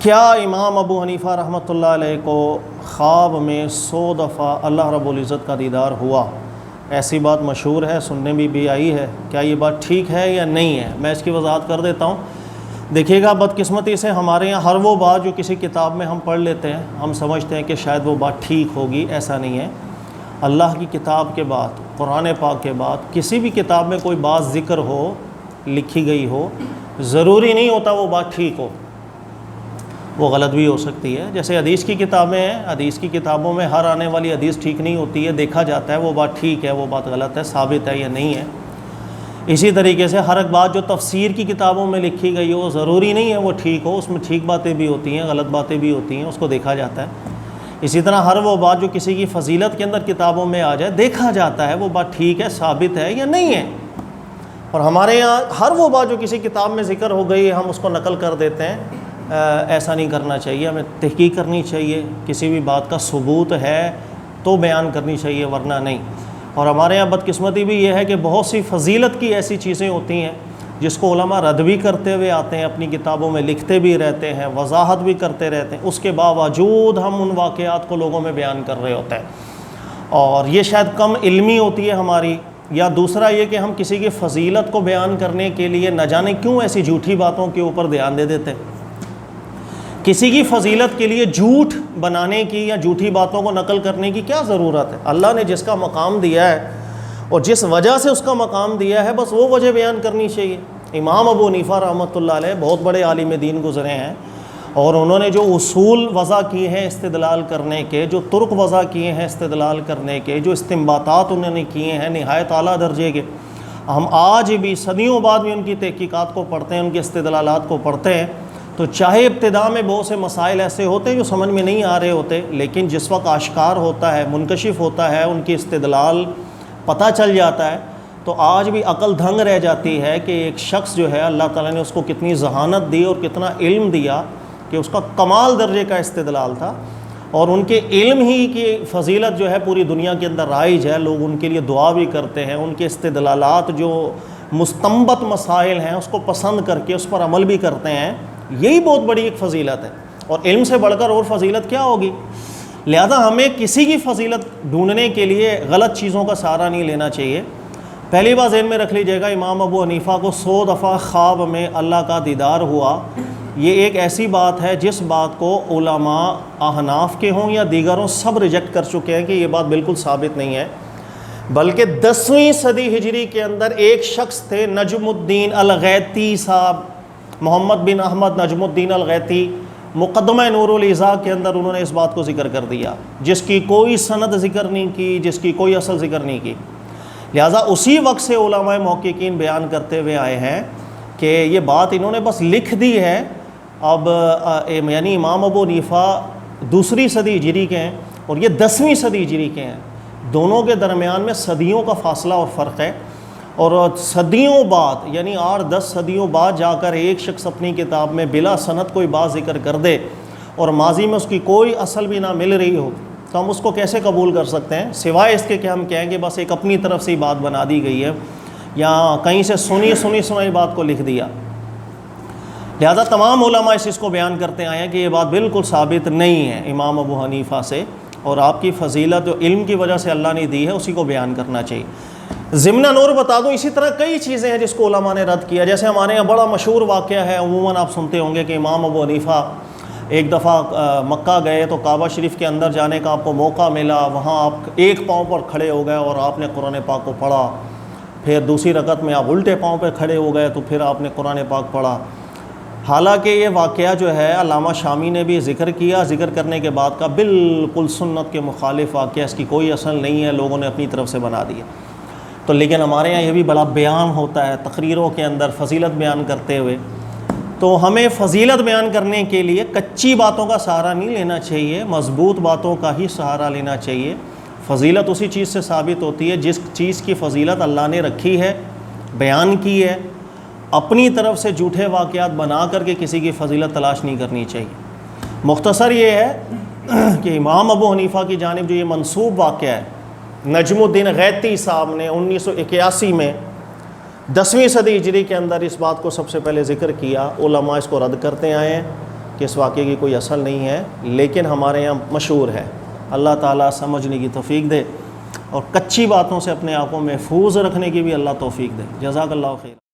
کیا امام ابو حنیفہ رحمۃ اللہ علیہ کو خواب میں 100 دفعہ اللہ رب العزت کا دیدار ہوا؟ ایسی بات مشہور ہے، سننے میں بھی آئی ہے، کیا یہ بات ٹھیک ہے یا نہیں ہے؟ میں اس کی وضاحت کر دیتا ہوں۔ دیکھیے گا، بدقسمتی سے ہمارے یہاں ہر وہ بات جو کسی کتاب میں ہم پڑھ لیتے ہیں، ہم سمجھتے ہیں کہ شاید وہ بات ٹھیک ہوگی، ایسا نہیں ہے۔ اللہ کی کتاب کے بعد، قرآن پاک کے بعد کسی بھی کتاب میں کوئی بات ذکر ہو، لکھی گئی ہو، ضروری نہیں ہوتا وہ بات ٹھیک ہو، وہ غلط بھی ہو سکتی ہے۔ جیسے حدیث کی کتابیں ہیں، حدیث کی کتابوں میں ہر آنے والی حدیث ٹھیک نہیں ہوتی ہے، دیکھا جاتا ہے وہ بات ٹھیک ہے، وہ بات غلط ہے، ثابت ہے یا نہیں ہے۔ اسی طریقے سے ہر ایک بات جو تفسیر کی کتابوں میں لکھی گئی ہو، ضروری نہیں ہے وہ ٹھیک ہو، اس میں ٹھیک باتیں بھی ہوتی ہیں، غلط باتیں بھی ہوتی ہیں، اس کو دیکھا جاتا ہے۔ اسی طرح ہر وہ بات جو کسی کی فضیلت کے اندر کتابوں میں آ جائے، دیکھا جاتا ہے وہ بات ٹھیک ہے، ثابت ہے یا نہیں ہے۔ اور ہمارے یہاں ہر وہ بات جو کسی کتاب میں ذکر ہو گئی ہم اس کو نقل کر دیتے ہیں، ایسا نہیں کرنا چاہیے۔ ہمیں تحقیق کرنی چاہیے، کسی بھی بات کا ثبوت ہے تو بیان کرنی چاہیے، ورنہ نہیں۔ اور ہمارے یہاں بدقسمتی بھی یہ ہے کہ بہت سی فضیلت کی ایسی چیزیں ہوتی ہیں جس کو علماء رد بھی کرتے ہوئے آتے ہیں، اپنی کتابوں میں لکھتے بھی رہتے ہیں، وضاحت بھی کرتے رہتے ہیں، اس کے باوجود ہم ان واقعات کو لوگوں میں بیان کر رہے ہوتے ہیں، اور یہ شاید کم علمی ہوتی ہے ہماری، یا دوسرا یہ کہ ہم کسی کی فضیلت کو بیان کرنے کے لیے نہ جانے کیوں ایسی جھوٹی باتوں کے اوپر دھیان دے دیتے ہیں۔ کسی کی فضیلت کے لیے جھوٹ بنانے کی یا جھوٹی باتوں کو نقل کرنے کی کیا ضرورت ہے؟ اللہ نے جس کا مقام دیا ہے اور جس وجہ سے اس کا مقام دیا ہے، بس وہ وجہ بیان کرنی چاہیے۔ امام ابو حنیفہ رحمۃ اللہ علیہ بہت بڑے عالم دین گزرے ہیں، اور انہوں نے جو اصول وضع کیے ہیں استدلال کرنے کے، جو طرق وضع کیے ہیں استدلال کرنے کے، جو استنباطات انہوں نے کیے ہیں نہایت اعلیٰ درجے کے، ہم آج بھی صدیوں بعد بھی ان کی تحقیقات کو پڑھتے ہیں، ان کے استدلالات کو پڑھتے ہیں، تو چاہے ابتدا میں بہت سے مسائل ایسے ہوتے ہیں جو سمجھ میں نہیں آ رہے ہوتے، لیکن جس وقت آشکار ہوتا ہے، منکشف ہوتا ہے، ان کی استدلال پتہ چل جاتا ہے، تو آج بھی عقل دھنگ رہ جاتی ہے کہ ایک شخص جو ہے اللہ تعالیٰ نے اس کو کتنی ذہانت دی اور کتنا علم دیا کہ اس کا کمال درجے کا استدلال تھا، اور ان کے علم ہی کی فضیلت جو ہے پوری دنیا کے اندر رائج ہے، لوگ ان کے لیے دعا بھی کرتے ہیں، ان کے استدلالات جو مستنبط مسائل ہیں اس کو پسند کر کے اس پر عمل بھی کرتے ہیں، یہی بہت بڑی ایک فضیلت ہے، اور علم سے بڑھ کر اور فضیلت کیا ہوگی؟ لہذا ہمیں کسی کی فضیلت ڈھونڈنے کے لیے غلط چیزوں کا سہارا نہیں لینا چاہیے۔ پہلی بات ذہن میں رکھ لیجیے گا، امام ابو حنیفہ کو 100 دفعہ خواب میں اللہ کا دیدار ہوا، یہ ایک ایسی بات ہے جس بات کو علماء احناف کے ہوں یا دیگر ہوں سب ریجیکٹ کر چکے ہیں کہ یہ بات بالکل ثابت نہیں ہے، بلکہ 10ویں صدی ہجری کے اندر ایک شخص تھے نجم الدین الغیتی صاحب، محمد بن احمد نجم الدین الغیتی، مقدمہ نور العزا کے اندر انہوں نے اس بات کو ذکر کر دیا، جس کی کوئی سند ذکر نہیں کی، جس کی کوئی اصل ذکر نہیں کی۔ لہٰذا اسی وقت سے علماء محققین بیان کرتے ہوئے آئے ہیں کہ یہ بات انہوں نے بس لکھ دی ہے۔ اب یعنی امام ابو حنیفہ 2 صدی ہجری کے ہیں اور یہ 10ویں صدی ہجری کے ہیں، دونوں کے درمیان میں صدیوں کا فاصلہ اور فرق ہے، اور صدیوں بعد یعنی 8-10 صدیوں بعد جا کر ایک شخص اپنی کتاب میں بلا سند کوئی بات ذکر کر دے اور ماضی میں اس کی کوئی اصل بھی نہ مل رہی ہو، تو ہم اس کو کیسے قبول کر سکتے ہیں؟ سوائے اس کے کہ ہم کہیں گے بس ایک اپنی طرف سے ہی بات بنا دی گئی ہے، یا کہیں سے سنی بات کو لکھ دیا۔ لہذا تمام علماء اس چیز کو بیان کرتے آئے ہیں کہ یہ بات بالکل ثابت نہیں ہے امام ابو حنیفہ سے، اور آپ کی فضیلت جو علم کی وجہ سے اللہ نے دی ہے اسی کو بیان کرنا چاہیے۔ ضمناً اور بتا دوں، اسی طرح کئی چیزیں ہیں جس کو علماء نے رد کیا، جیسے ہمارے یہاں بڑا مشہور واقعہ ہے، عموماً آپ سنتے ہوں گے کہ امام ابو حنیفہ ایک دفعہ مکہ گئے تو کعبہ شریف کے اندر جانے کا آپ کو موقع ملا، وہاں آپ ایک پاؤں پر کھڑے ہو گئے اور آپ نے قرآن پاک کو پڑھا، پھر دوسری رکعت میں آپ الٹے پاؤں پہ کھڑے ہو گئے تو پھر آپ نے قرآن پاک پڑھا۔ حالانکہ یہ واقعہ جو ہے علامہ شامی نے بھی ذکر کیا، ذکر کرنے کے بعد کا بالکل سنت کے مخالف واقعہ، اس کی کوئی اصل نہیں ہے، لوگوں نے اپنی طرف سے بنا دیا۔ تو لیکن ہمارے یہاں یہ بھی بڑا بیان ہوتا ہے تقریروں کے اندر فضیلت بیان کرتے ہوئے، تو ہمیں فضیلت بیان کرنے کے لیے کچی باتوں کا سہارا نہیں لینا چاہیے، مضبوط باتوں کا ہی سہارا لینا چاہیے۔ فضیلت اسی چیز سے ثابت ہوتی ہے جس چیز کی فضیلت اللہ نے رکھی ہے، بیان کی ہے، اپنی طرف سے جھوٹے واقعات بنا کر کے کسی کی فضیلت تلاش نہیں کرنی چاہیے۔ مختصر یہ ہے کہ امام ابو حنیفہ کی جانب جو یہ منسوب واقعہ ہے، نجم الدین غیتی صاحب نے 1981 میں 10ویں صدی ہجری کے اندر اس بات کو سب سے پہلے ذکر کیا، علماء اس کو رد کرتے آئے ہیں، کہ اس واقعے کی کوئی اصل نہیں ہے، لیکن ہمارے یہاں مشہور ہے۔ اللہ تعالیٰ سمجھنے کی توفیق دے اور کچی باتوں سے اپنے آپ کو محفوظ رکھنے کی بھی اللہ توفیق دے۔ جزاک اللہ خیر۔